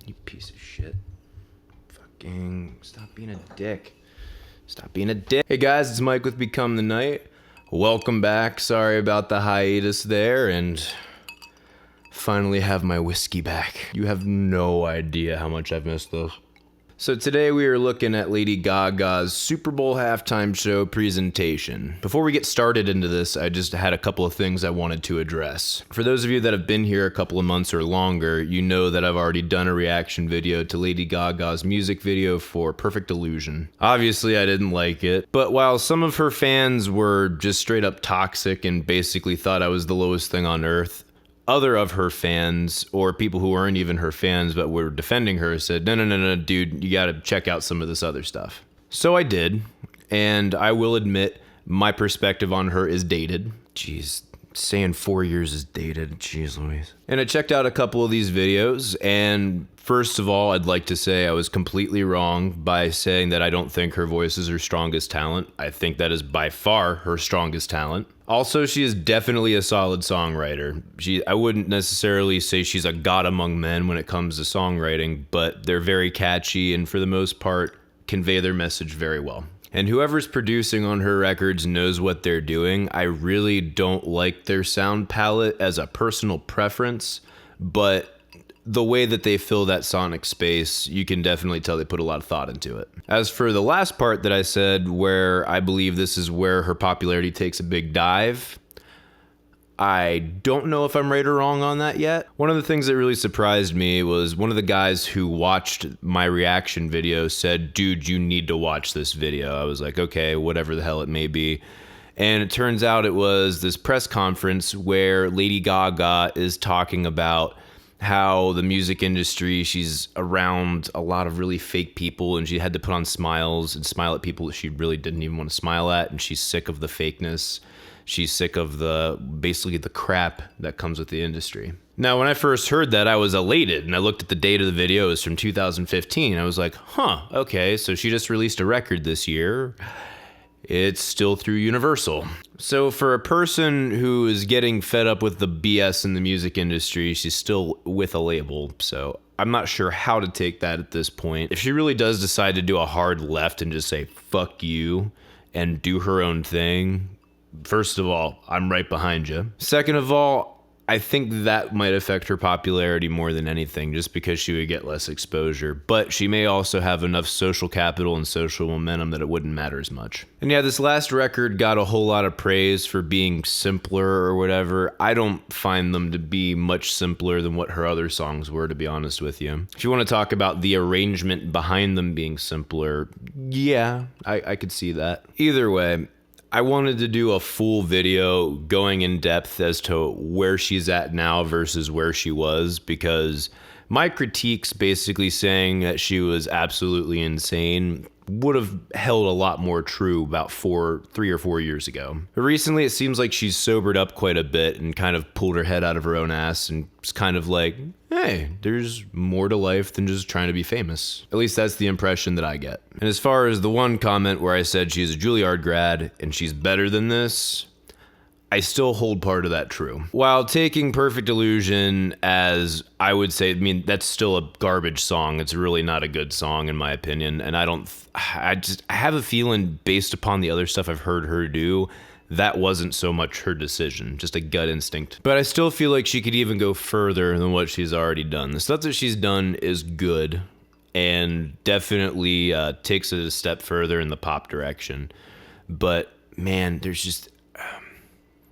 You piece of shit. Fucking stop being a dick. Stop being a dick. Hey guys, it's Mike with Become the Night. Welcome back. Sorry about the hiatus there, and finally have my whiskey back. You have no idea how much I've missed this. So today we are looking at Lady Gaga's Super Bowl halftime show presentation. Before we get started into this, I just had a couple of things I wanted to address. For those of you that have been here a couple of months or longer, you know that I've already done a reaction video to Lady Gaga's music video for Perfect Illusion. Obviously I didn't like it, but while some of her fans were just straight up toxic and basically thought I was the lowest thing on earth, other of her fans, or people who weren't even her fans but were defending her, said, no, dude, you gotta check out some of this other stuff. So I did, and I will admit, my perspective on her is dated. Jeez, saying 4 years is dated, jeez Louise. And I checked out a couple of these videos, and first of all, I'd like to say I was completely wrong by saying that I don't think her voice is her strongest talent. I think that is by far her strongest talent. Also, she is definitely a solid songwriter. I wouldn't necessarily say she's a god among men when it comes to songwriting, but they're very catchy and for the most part convey their message very well. And whoever's producing on her records knows what they're doing. I really don't like their sound palette as a personal preference, but the way that they fill that sonic space, you can definitely tell they put a lot of thought into it. As for the last part that I said, where I believe this is where her popularity takes a big dive, I don't know if I'm right or wrong on that yet. One of the things that really surprised me was one of the guys who watched my reaction video said, dude, you need to watch this video. I was like, okay, whatever the hell it may be. And it turns out it was this press conference where Lady Gaga is talking about how the music industry, she's around a lot of really fake people and she had to put on smiles and smile at people that she really didn't even want to smile at, and she's sick of the fakeness. She's sick of basically the crap that comes with the industry. Now, when I first heard that, I was elated, and I looked at the date of the video. It was from 2015. I was like, huh, okay, so she just released a record this year. It's still through Universal. So for a person who is getting fed up with the BS in the music industry, she's still with a label. So I'm not sure how to take that at this point. If she really does decide to do a hard left and just say, fuck you, and do her own thing, first of all, I'm right behind you. Second of all, I think that might affect her popularity more than anything, just because she would get less exposure. But she may also have enough social capital and social momentum that it wouldn't matter as much. And yeah, this last record got a whole lot of praise for being simpler or whatever. I don't find them to be much simpler than what her other songs were, to be honest with you. If you want to talk about the arrangement behind them being simpler, yeah, I could see that. Either way, I wanted to do a full video going in depth as to where she's at now versus where she was, because my critiques basically saying that she was absolutely insane would have held a lot more true about 3 or 4 years ago. But recently it seems like she's sobered up quite a bit and kind of pulled her head out of her own ass and it's kind of like, hey, there's more to life than just trying to be famous. At least that's the impression that I get. And as far as the one comment where I said she's a Juilliard grad and she's better than this, I still hold part of that true. While taking Perfect Illusion as, I would say, I mean, that's still a garbage song. It's really not a good song in my opinion. And I have a feeling based upon the other stuff I've heard her do, that wasn't so much her decision, just a gut instinct. But I still feel like she could even go further than what she's already done. The stuff that she's done is good and definitely takes it a step further in the pop direction. But man, there's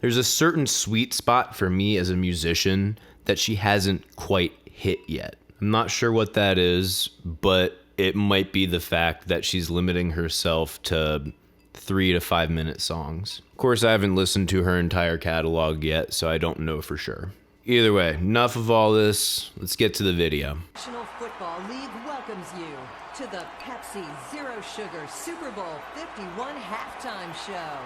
a certain sweet spot for me as a musician that she hasn't quite hit yet. I'm not sure what that is, but it might be the fact that she's limiting herself to 3 to 5 minute songs. Of course, I haven't listened to her entire catalog yet, so I don't know for sure. Either way, enough of all this. Let's get to the video. National Football League welcomes you to the Pepsi Zero Sugar Super Bowl 51 halftime show.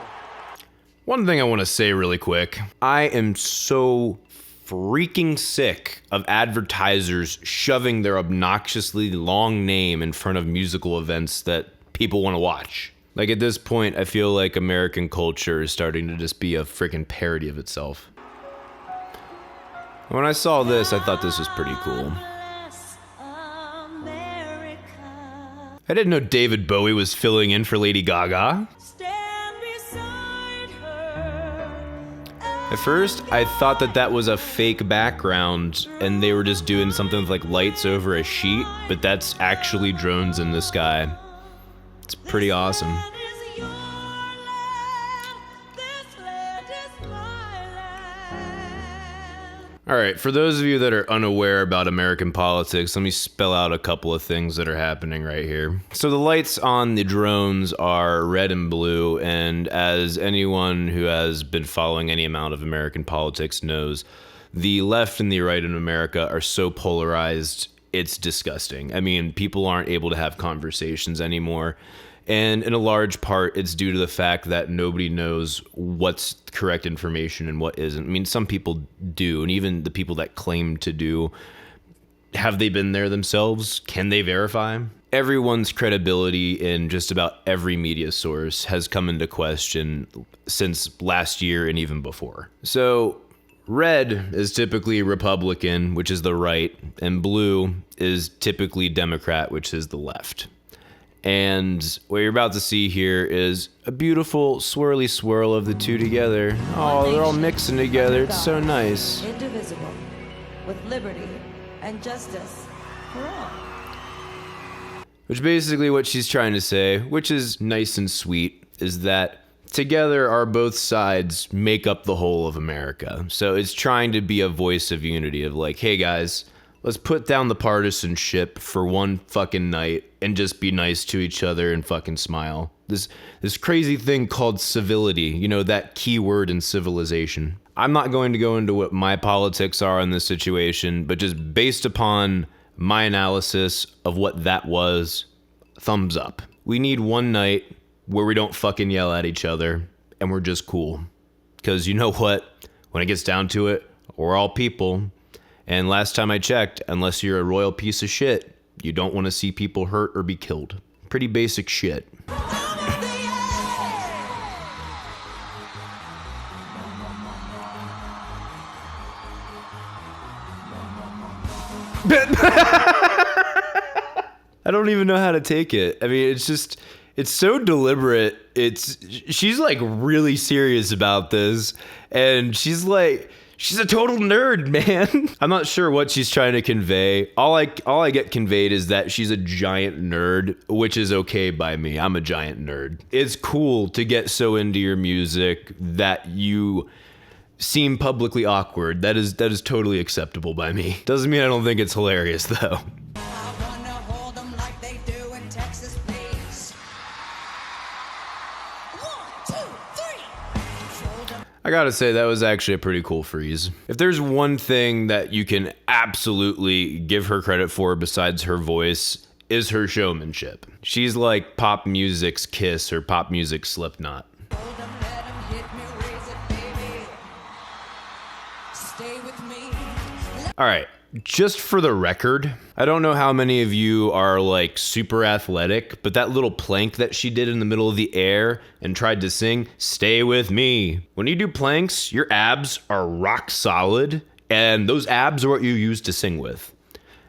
One thing I want to say really quick. I am so freaking sick of advertisers shoving their obnoxiously long name in front of musical events that people want to watch. Like at this point, I feel like American culture is starting to just be a freaking parody of itself. When I saw this, I thought this was pretty cool. I didn't know David Bowie was filling in for Lady Gaga. Stand beside her. At first, I thought that was a fake background and they were just doing something with like lights over a sheet, but that's actually drones in the sky. It's pretty awesome. All right, for those of you that are unaware about American politics, let me spell out a couple of things that are happening right here. So the lights on the drones are red and blue, and as anyone who has been following any amount of American politics knows, the left and the right in America are so polarized, it's disgusting. I mean, people aren't able to have conversations anymore. And in a large part, it's due to the fact that nobody knows what's correct information and what isn't. I mean, some people do, and even the people that claim to do, have they been there themselves? Can they verify? Everyone's credibility in just about every media source has come into question since last year and even before. So red is typically Republican, which is the right, and blue is typically Democrat, which is the left. And what you're about to see here is a beautiful swirly swirl of the two together. Oh, they're all mixing together. It's so nice. Indivisible, with liberty and justice for all. Which basically what she's trying to say, which is nice and sweet, is that together our both sides make up the whole of America. So it's trying to be a voice of unity of like, hey guys, let's put down the partisanship for one fucking night and just be nice to each other and fucking smile. This crazy thing called civility, you know, that key word in civilization. I'm not going to go into what my politics are in this situation, but just based upon my analysis of what that was, thumbs up. We need one night where we don't fucking yell at each other and we're just cool. Because you know what? When it gets down to it, we're all people. And last time I checked, unless you're a royal piece of shit, you don't want to see people hurt or be killed. Pretty basic shit. I don't even know how to take it. I mean, it's so deliberate. She's like really serious about this, and she's a total nerd, man. I'm not sure what she's trying to convey. All I get conveyed is that she's a giant nerd, which is okay by me. I'm a giant nerd. It's cool to get so into your music that you seem publicly awkward. That is totally acceptable by me. Doesn't mean I don't think it's hilarious though. I gotta say, that was actually a pretty cool freeze. If there's one thing that you can absolutely give her credit for besides her voice, is her showmanship. She's like pop music's Kiss or pop music's Slipknot. Alright, just for the record, I don't know how many of you are like super athletic, but that little plank that she did in the middle of the air and tried to sing, "Stay with me." When you do planks, your abs are rock solid, and those abs are what you use to sing with.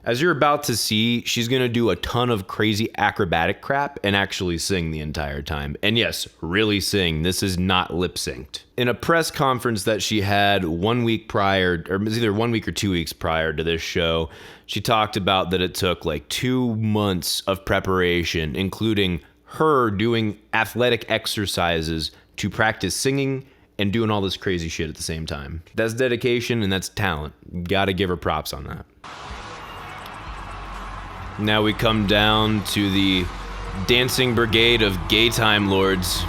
As you're about to see, she's gonna do a ton of crazy acrobatic crap and actually sing the entire time. And yes, really sing. This is not lip synced. In a press conference that she had 1 week prior, or it was either 1 week or 2 weeks prior to this show, she talked about that it took like 2 months of preparation, including her doing athletic exercises to practice singing and doing all this crazy shit at the same time. That's dedication and that's talent. Gotta give her props on that. Now we come down to the dancing brigade of gay time lords.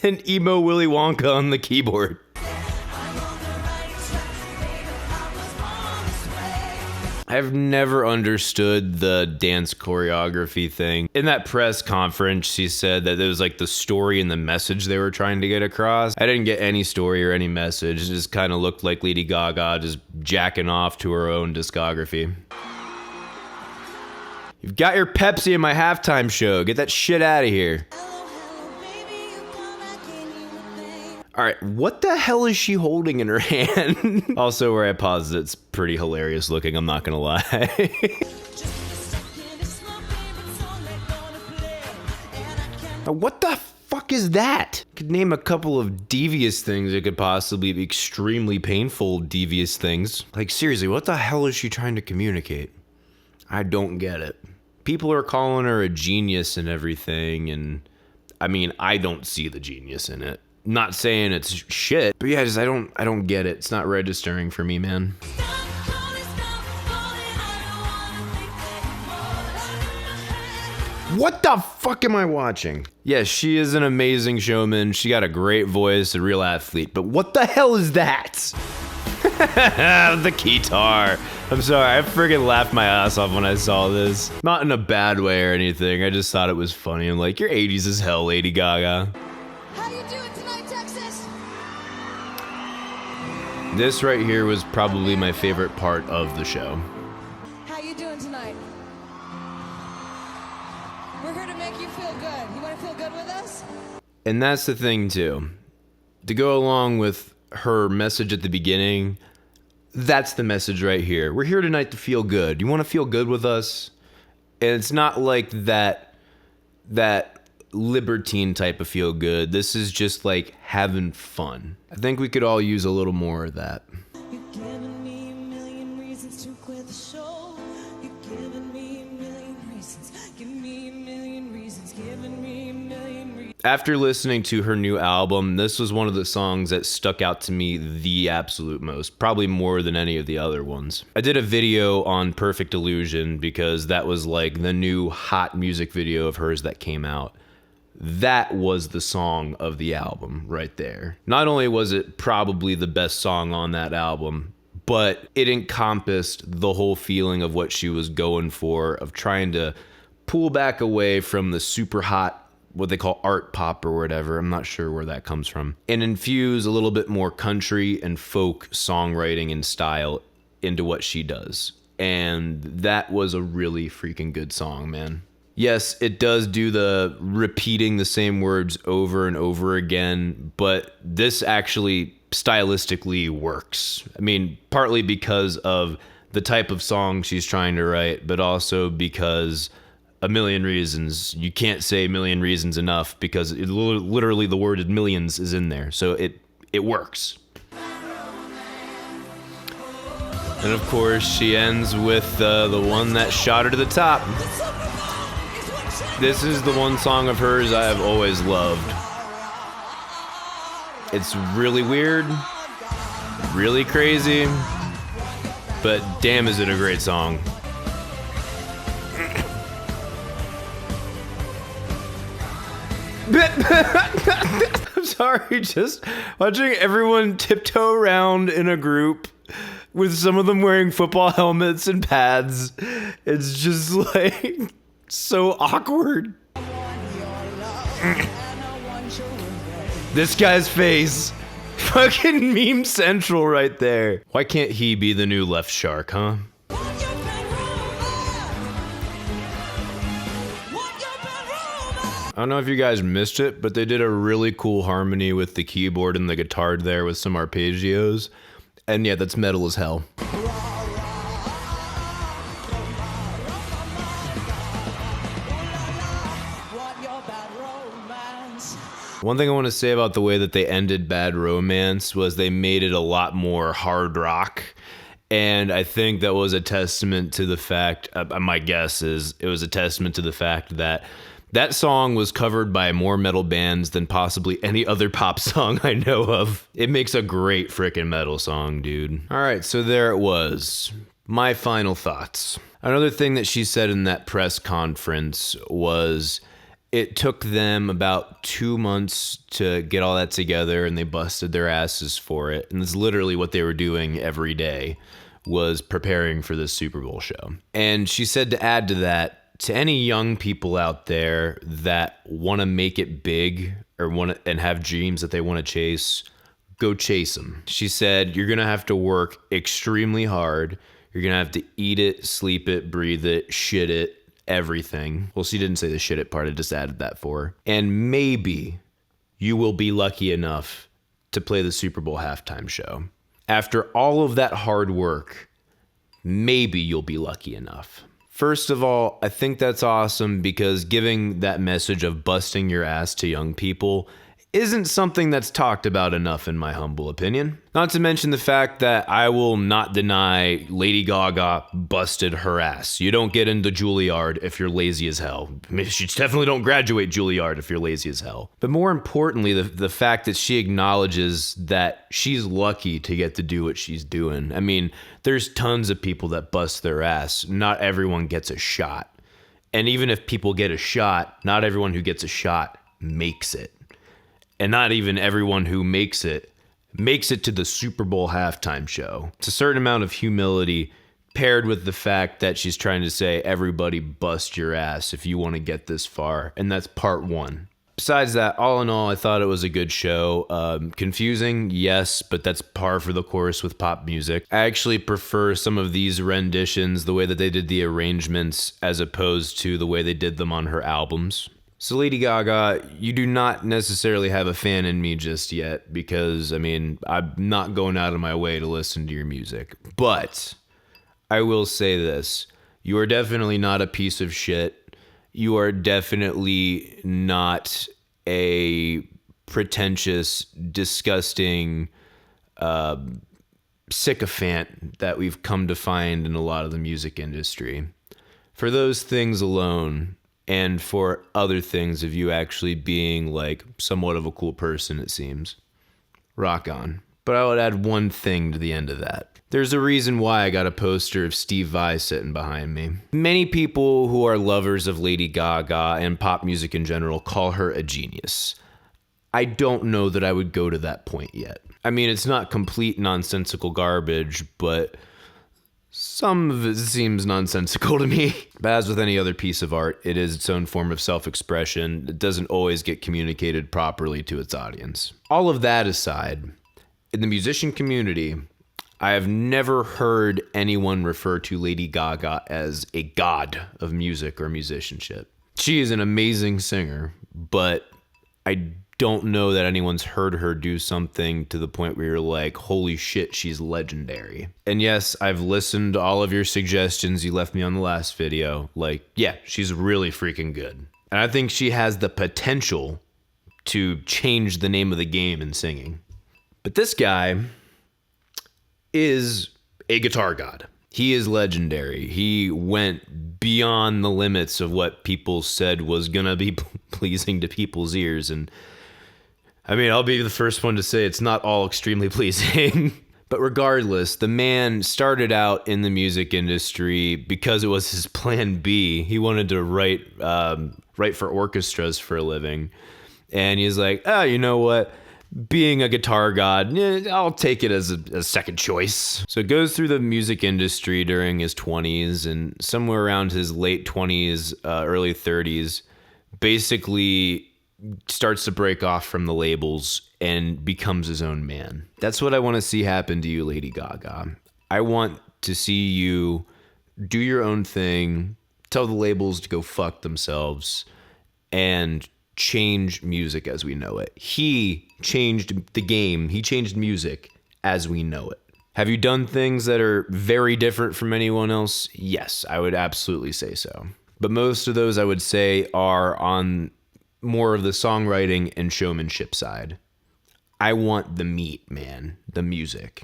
And emo Willy Wonka on the keyboard. I've never understood the dance choreography thing. In that press conference, she said that it was like the story and the message they were trying to get across. I didn't get any story or any message. It just kind of looked like Lady Gaga just jacking off to her own discography. You've got your Pepsi in my halftime show. Get that shit out of here. All right, what the hell is she holding in her hand? Also, where I paused, it's pretty hilarious looking, I'm not gonna lie. What the fuck is that? Could name a couple of devious things that could possibly be extremely painful devious things. Like seriously, what the hell is she trying to communicate? I don't get it. People are calling her a genius and everything, and I mean, I don't see the genius in it. Not saying it's shit, but yeah, I don't get it. It's not registering for me, man. What the fuck am I watching? Yes, she is an amazing showman. She got a great voice, a real athlete, but what the hell is that? The guitar. I'm sorry, I friggin' laughed my ass off when I saw this. Not in a bad way or anything, I just thought it was funny. I'm like, you're 80s as hell, Lady Gaga. How you doing tonight, Texas? This right here was probably my favorite part of the show. How you doing tonight? We're here to make you feel good. You want to feel good with us? And that's the thing too. To go along with her message at the beginning, that's the message right here. We're here tonight to feel good. You want to feel good with us? And it's not like that libertine type of feel good. This is just like having fun. I think we could all use a little more of that. You're giving me a million reasons to quit the show. You're giving me a million reasons. Give me a million reasons. Giving me a million reasons. After listening to her new album, this was one of the songs that stuck out to me the absolute most, probably more than any of the other ones. I did a video on Perfect Illusion because that was like the new hot music video of hers that came out. That was the song of the album right there. Not only was it probably the best song on that album, but it encompassed the whole feeling of what she was going for, of trying to pull back away from the super hot, what they call art pop or whatever, I'm not sure where that comes from, and infuse a little bit more country and folk songwriting and style into what she does. And that was a really freaking good song, man. Yes, it does do the repeating the same words over and over again, but this actually stylistically works. I mean, partly because of the type of song she's trying to write, but also because a million reasons. You can't say a million reasons enough because literally the word millions is in there, so it works. And of course, she ends with the one that shot her to the top. This is the one song of hers I have always loved. It's really weird, really crazy, but damn is it a great song. I'm sorry, just watching everyone tiptoe around in a group with some of them wearing football helmets and pads. It's just like so awkward. This guy's face. Fucking meme central right there. Why can't he be the new Left Shark, huh? I don't know if you guys missed it, but they did a really cool harmony with the keyboard and the guitar there with some arpeggios. And yeah, that's metal as hell. One thing I want to say about the way that they ended Bad Romance was they made it a lot more hard rock. And I think that was a testament to the fact, my guess is it was a testament to the fact that that song was covered by more metal bands than possibly any other pop song I know of. It makes a great frickin' metal song, dude. All right, so there it was. My final thoughts. Another thing that she said in that press conference was it took them about 2 months to get all that together, and they busted their asses for it. And it's literally what they were doing every day, was preparing for this Super Bowl show. And she said to add to that, to any young people out there that want to make it big or and have dreams that they want to chase, go chase them. She said, you're going to have to work extremely hard. You're going to have to eat it, sleep it, breathe it, shit it, everything. Well, she didn't say the shit it part. I just added that for her. And maybe you will be lucky enough to play the Super Bowl halftime show. After all of that hard work, maybe you'll be lucky enough. First of all, I think that's awesome because giving that message of busting your ass to young people isn't something that's talked about enough in my humble opinion. Not to mention the fact that I will not deny Lady Gaga busted her ass. You don't get into Juilliard if you're lazy as hell. I mean, you definitely don't graduate Juilliard if you're lazy as hell. But more importantly, the fact that she acknowledges that she's lucky to get to do what she's doing. I mean, there's tons of people that bust their ass. Not everyone gets a shot. And even if people get a shot, not everyone who gets a shot makes it. And not even everyone who makes it to the Super Bowl halftime show. It's a certain amount of humility paired with the fact that she's trying to say, everybody bust your ass if you want to get this far. And that's part one. Besides that, all in all, I thought it was a good show. Confusing, yes, but that's par for the course with pop music. I actually prefer some of these renditions, the way that they did the arrangements, as opposed to the way they did them on her albums. So Lady Gaga, you do not necessarily have a fan in me just yet because, I mean, I'm not going out of my way to listen to your music. But I will say this. You are definitely not a piece of shit. You are definitely not a pretentious, disgusting sycophant that we've come to find in a lot of the music industry. For those things alone, and for other things of you actually being like somewhat of a cool person, it seems. Rock on. But I would add one thing to the end of that. There's a reason why I got a poster of Steve Vai sitting behind me. Many people who are lovers of Lady Gaga and pop music in general call her a genius. I don't know that I would go to that point yet. I mean, it's not complete nonsensical garbage, but some of it seems nonsensical to me. But as with any other piece of art, it is its own form of self-expression. It doesn't always get communicated properly to its audience. All of that aside, in the musician community, I have never heard anyone refer to Lady Gaga as a god of music or musicianship. She is an amazing singer, but I don't know that anyone's heard her do something to the point where you're like, holy shit, she's legendary. And yes, I've listened to all of your suggestions you left me on the last video. Like, yeah, she's really freaking good. And I think she has the potential to change the name of the game in singing. But this guy is a guitar god. He is legendary. He went beyond the limits of what people said was gonna be pleasing to people's ears, and I mean, I'll be the first one to say it's not all extremely pleasing. But regardless, the man started out in the music industry because it was his plan B. He wanted to write for orchestras for a living. And he's like, oh, you know what? Being a guitar god, I'll take it as a second choice. So it goes through the music industry during his 20s, and somewhere around his late 20s, early 30s, basically starts to break off from the labels and becomes his own man. That's what I want to see happen to you, Lady Gaga. I want to see you do your own thing, tell the labels to go fuck themselves, and change music as we know it. He changed the game. He changed music as we know it. Have you done things that are very different from anyone else? Yes, I would absolutely say so. But most of those, I would say, are on more of the songwriting and showmanship side. I want the meat, man. The music.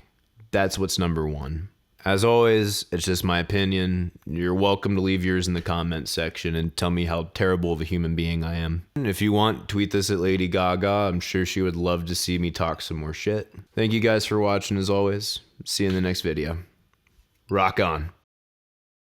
That's what's number one. As always, it's just my opinion. You're welcome to leave yours in the comments section and tell me how terrible of a human being I am. And if you want, tweet this at Lady Gaga. I'm sure she would love to see me talk some more shit. Thank you guys for watching as always. See you in the next video. Rock on.